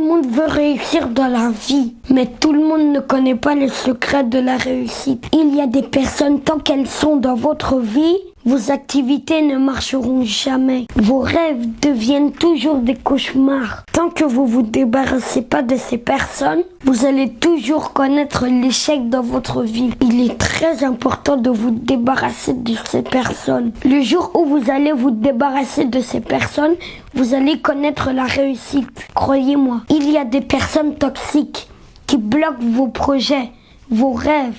monde veut réussir dans la vie, mais tout le monde ne connaît pas les secrets de la réussite. Il y a des personnes, tant qu'elles sont dans votre vie, vos activités ne marcheront jamais. Vos rêves deviennent toujours des cauchemars. Tant que vous vous débarrassez pas de ces personnes, vous allez toujours connaître l'échec dans votre vie. Il est très important de vous débarrasser de ces personnes. Le jour où vous allez vous débarrasser de ces personnes, vous allez connaître la réussite. Croyez-moi, il y a des personnes toxiques qui bloquent vos projets, vos rêves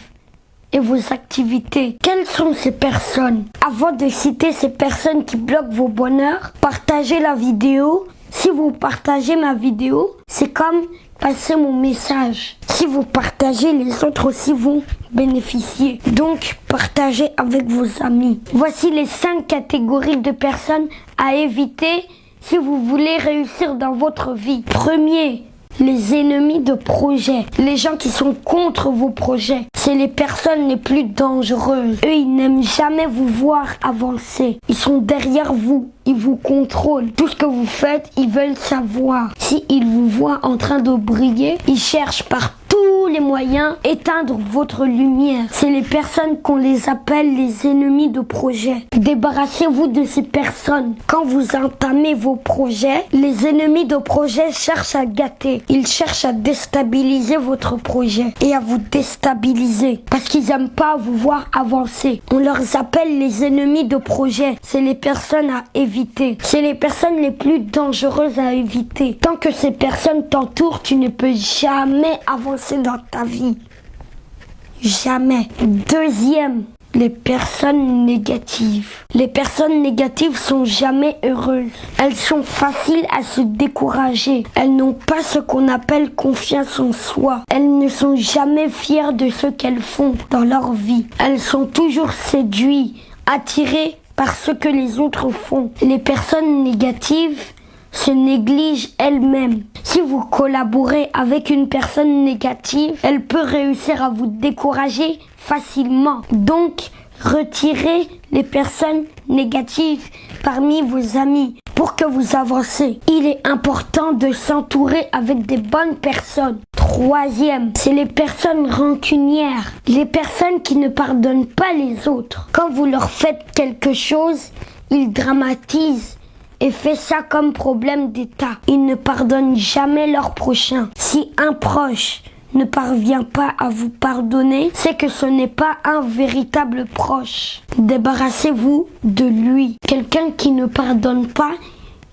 et vos activités. Quelles sont ces personnes? Avant de citer ces personnes qui bloquent vos bonheurs, partagez la vidéo. Si vous partagez ma vidéo, c'est comme passer mon message. Si vous partagez, les autres aussi vont bénéficier. Donc, partagez avec vos amis. Voici les 5 catégories de personnes à éviter si vous voulez réussir dans votre vie. Premier, les ennemis de projet, les gens qui sont contre vos projets, c'est les personnes les plus dangereuses. Eux, ils n'aiment jamais vous voir avancer. Ils sont derrière vous, ils vous contrôlent. Tout ce que vous faites, ils veulent savoir. Si ils vous voient en train de briller, ils cherchent par tous les moyens éteindre votre lumière. C'est les personnes qu'on les appelle les ennemis de projet. Débarrassez-vous de ces personnes. Quand vous entamez vos projets, les ennemis de projet cherchent à gâter. Ils cherchent à déstabiliser votre projet et à vous déstabiliser parce qu'ils n'aiment pas vous voir avancer. On leur appelle les ennemis de projet. C'est les personnes à éviter. C'est les personnes les plus dangereuses à éviter. Tant que ces personnes t'entourent, tu ne peux jamais avancer dans ta vie. Jamais. Deuxième, les personnes négatives. Les personnes négatives sont jamais heureuses. Elles sont faciles à se décourager. Elles n'ont pas ce qu'on appelle confiance en soi. Elles ne sont jamais fières de ce qu'elles font dans leur vie. Elles sont toujours séduites, attirées par ce que les autres font. Les personnes négatives se négligent elles-mêmes. Si vous collaborez avec une personne négative, elle peut réussir à vous décourager facilement. Donc, retirez les personnes négatives parmi vos amis pour que vous avancez. Il est important de s'entourer avec des bonnes personnes. Troisième, c'est les personnes rancunières. Les personnes qui ne pardonnent pas les autres. Quand vous leur faites quelque chose, ils dramatisent et fait ça comme problème d'État. Ils ne pardonnent jamais leur prochain. Si un proche ne parvient pas à vous pardonner, c'est que ce n'est pas un véritable proche. Débarrassez-vous de lui. Quelqu'un qui ne pardonne pas,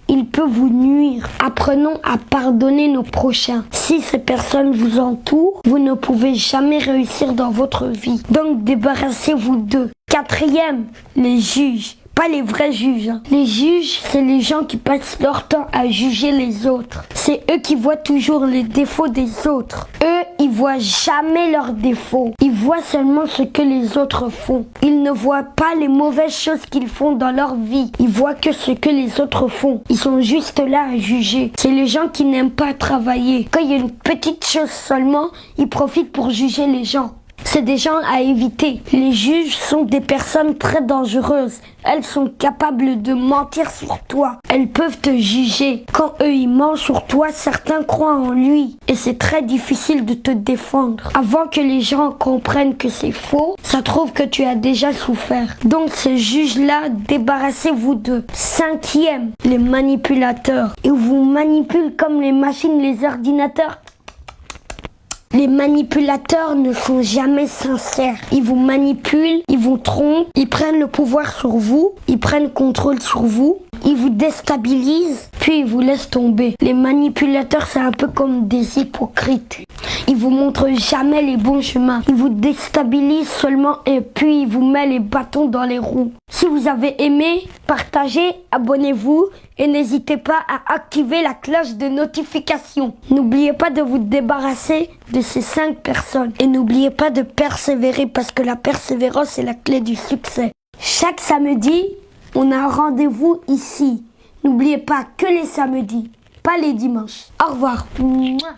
il peut vous nuire. Apprenons à pardonner nos prochains. Si ces personnes vous entourent, vous ne pouvez jamais réussir dans votre vie. Donc débarrassez-vous d'eux. Quatrième, les juges. Pas les vrais juges. Les juges, c'est les gens qui passent leur temps à juger les autres. C'est eux qui voient toujours les défauts des autres. Eux, ils voient jamais leurs défauts. Ils voient seulement ce que les autres font. Ils ne voient pas les mauvaises choses qu'ils font dans leur vie. Ils voient que ce que les autres font. Ils sont juste là à juger. C'est les gens qui n'aiment pas travailler. Quand il y a une petite chose seulement, ils profitent pour juger les gens. C'est des gens à éviter. Les juges sont des personnes très dangereuses. Elles sont capables de mentir sur toi. Elles peuvent te juger. Quand eux ils mentent sur toi, certains croient en lui. Et c'est très difficile de te défendre. Avant que les gens comprennent que c'est faux, ça trouve que tu as déjà souffert. Donc ces juges-là, débarrassez-vous d'eux. Cinquième, les manipulateurs. Ils vous manipulent comme les machines, les ordinateurs. Les manipulateurs ne sont jamais sincères. Ils vous manipulent, ils vous trompent, ils prennent le pouvoir sur vous, ils prennent contrôle sur vous, ils vous déstabilisent, puis ils vous laissent tomber. Les manipulateurs, c'est un peu comme des hypocrites. Ils vous montrent jamais les bons chemins. Ils vous déstabilisent seulement et puis ils vous mettent les bâtons dans les roues. Si vous avez aimé, partagez, abonnez-vous et n'hésitez pas à activer la cloche de notification. N'oubliez pas de vous débarrasser de ces 5 personnes. Et n'oubliez pas de persévérer parce que la persévérance est la clé du succès. Chaque samedi, on a un rendez-vous ici. N'oubliez pas que les samedis, pas les dimanches. Au revoir. Mouah.